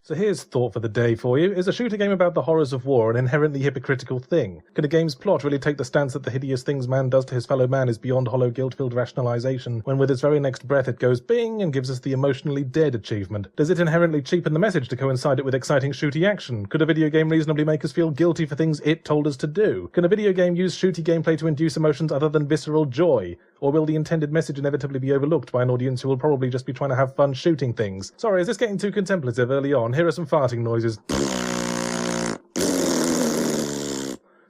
So here's thought for the day for you. Is a shooter game about the horrors of war an inherently hypocritical thing? Can a game's plot really take the stance that the hideous things man does to his fellow man is beyond hollow guilt-filled rationalization, when with its very next breath it goes bing and gives us the emotionally dead achievement? Does it inherently cheapen the message to coincide it with exciting shooty action? Could a video game reasonably make us feel guilty for things it told us to do? Can a video game use shooty gameplay to induce emotions other than visceral joy? Or will the intended message inevitably be overlooked by an audience who will probably just be trying to have fun shooting things? Sorry, is this getting too contemplative early on? Here are some farting noises.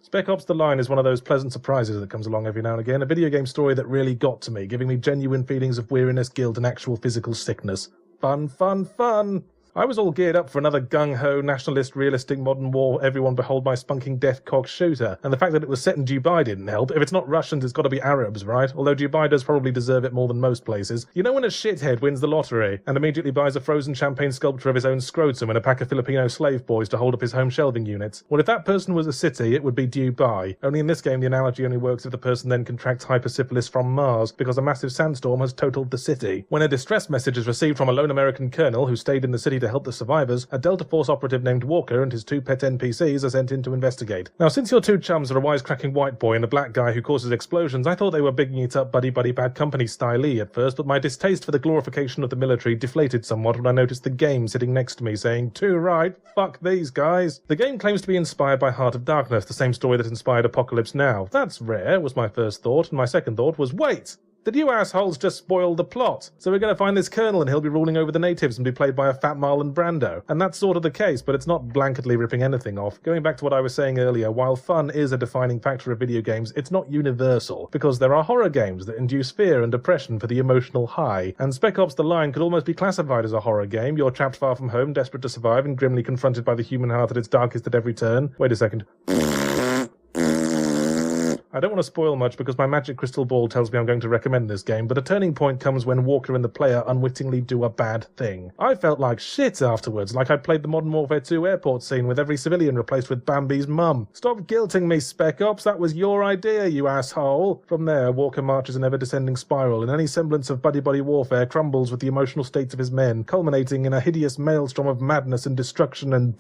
Spec Ops: The Line is one of those pleasant surprises that comes along every now and again, a video game story that really got to me, giving me genuine feelings of weariness, guilt, and actual physical sickness. Fun, fun, fun! I was all geared up for another gung-ho, nationalist, realistic, modern war, everyone behold my spunking deathcock shooter, and the fact that it was set in Dubai didn't help. If it's not Russians, it's gotta be Arabs, right? Although Dubai does probably deserve it more than most places. You know when a shithead wins the lottery, and immediately buys a frozen champagne sculpture of his own scrotum and a pack of Filipino slave boys to hold up his home shelving units? Well, if that person was a city, it would be Dubai. Only in this game, the analogy only works if the person then contracts hypersyphilis from Mars, because a massive sandstorm has totaled the city. When a distress message is received from a lone American colonel who stayed in the city to help the survivors, a Delta Force operative named Walker and his two pet NPCs are sent in to investigate. Now, since your two chums are a wisecracking white boy and a black guy who causes explosions, I thought they were bigging it up buddy-buddy bad company style-y at first, but my distaste for the glorification of the military deflated somewhat when I noticed the game sitting next to me saying, "Too right, fuck these guys." The game claims to be inspired by Heart of Darkness, the same story that inspired Apocalypse Now. That's rare, was my first thought, and my second thought was, wait! Did you assholes just spoil the plot? So we're going to find this colonel and he'll be ruling over the natives and be played by a fat Marlon Brando. And that's sort of the case, but it's not blanketly ripping anything off. Going back to what I was saying earlier, while fun is a defining factor of video games, it's not universal, because there are horror games that induce fear and depression for the emotional high. And Spec Ops: The Line could almost be classified as a horror game. You're trapped far from home, desperate to survive, and grimly confronted by the human heart at its darkest at every turn. Wait a second. I don't want to spoil much because my magic crystal ball tells me I'm going to recommend this game, but a turning point comes when Walker and the player unwittingly do a bad thing. I felt like shit afterwards, like I'd played the Modern Warfare 2 airport scene with every civilian replaced with Bambi's mum. Stop guilting me, Spec Ops, that was your idea, you asshole. From there, Walker marches an ever-descending spiral, and any semblance of buddy-buddy warfare crumbles with the emotional states of his men, culminating in a hideous maelstrom of madness and destruction and...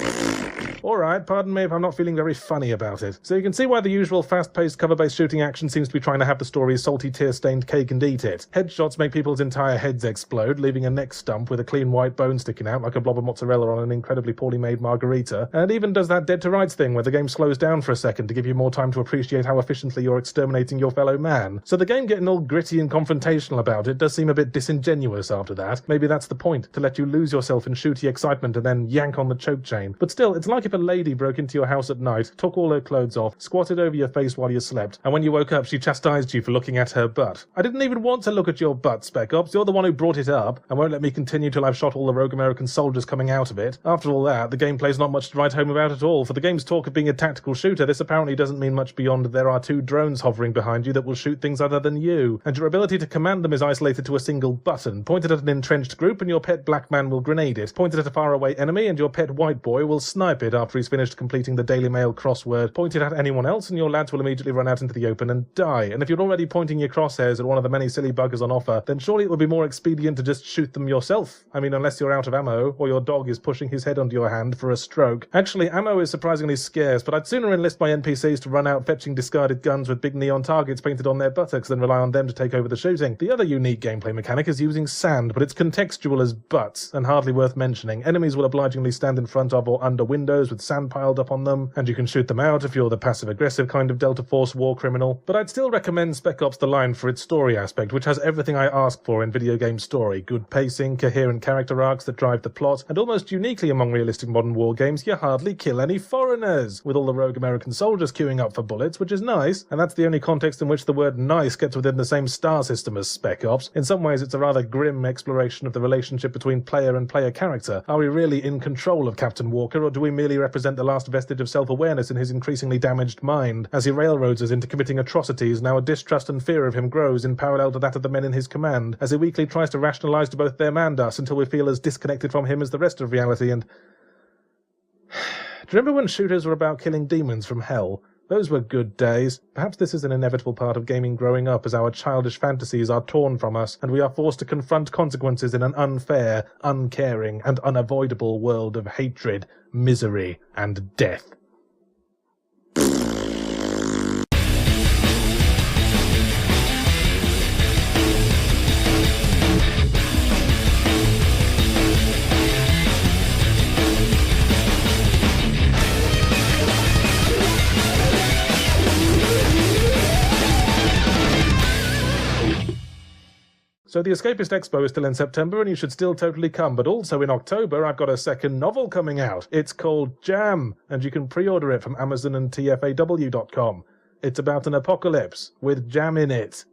Alright, pardon me if I'm not feeling very funny about it. So you can see why the usual fast-paced cover-based shooting action seems to be trying to have the story's salty tear-stained cake and eat it. Headshots make people's entire heads explode, leaving a neck stump with a clean white bone sticking out like a blob of mozzarella on an incredibly poorly made margarita, and even does that Dead to Rights thing where the game slows down for a second to give you more time to appreciate how efficiently you're exterminating your fellow man. So the game getting all gritty and confrontational about it does seem a bit disingenuous after that. Maybe that's the point, to let you lose yourself in shooty excitement and then yank on the choke chain. But still, it's like if a lady broke into your house at night, took all her clothes off, squatted over your face while you slept, and when you woke up she chastised you for looking at her butt. I didn't even want to look at your butt, Spec Ops. You're the one who brought it up, and won't let me continue till I've shot all the rogue American soldiers coming out of it. After all that, the gameplay's not much to write home about at all. For the game's talk of being a tactical shooter, this apparently doesn't mean much beyond there are two drones hovering behind you that will shoot things other than you, and your ability to command them is isolated to a single button. Pointed at an entrenched group and your pet black man will grenade it. Pointed at a faraway enemy and your pet white boy will snipe it after he's finished completing the Daily Mail crossword. Pointed at anyone else and your lads will immediately run out into the open and die. And if you're already pointing your crosshairs at one of the many silly buggers on offer, then surely it would be more expedient to just shoot them yourself. I mean, unless you're out of ammo, or your dog is pushing his head onto your hand for a stroke. Actually, ammo is surprisingly scarce, but I'd sooner enlist my NPCs to run out fetching discarded guns with big neon targets painted on their buttocks than rely on them to take over the shooting. The other unique gameplay mechanic is using sand, but it's contextual as butts, and hardly worth mentioning. Enemies will obligingly stand in front of or under windows with sand piled up on them, and you can shoot them out if you're the passive-aggressive kind of Delta Force war criminal. But I'd still recommend Spec Ops: The Line for its story aspect, which has everything I ask for in video game story. Good pacing, coherent character arcs that drive the plot, and almost uniquely among realistic modern war games, you hardly kill any foreigners, with all the rogue American soldiers queuing up for bullets, which is nice, and that's the only context in which the word nice gets within the same star system as Spec Ops. In some ways, it's a rather grim exploration of the relationship between player and player character. Are we really in control of Captain Walker, or do we merely represent the last vestige of self-awareness in his increasingly damaged mind? As he railroads us into committing atrocities, now a distrust and fear of him grows in parallel to that of the men in his command, as he weakly tries to rationalize to both them and us until we feel as disconnected from him as the rest of reality, and Do you remember when shooters were about killing demons from hell? Those were good days. Perhaps this is an inevitable part of gaming growing up as our childish fantasies are torn from us and we are forced to confront consequences in an unfair, uncaring, and unavoidable world of hatred, misery, and death. So the Escapist Expo is still in September and you should still totally come, but also in October I've got a second novel coming out. It's called Jam, and you can pre-order it from Amazon and tfaw.com. It's about an apocalypse with jam in it.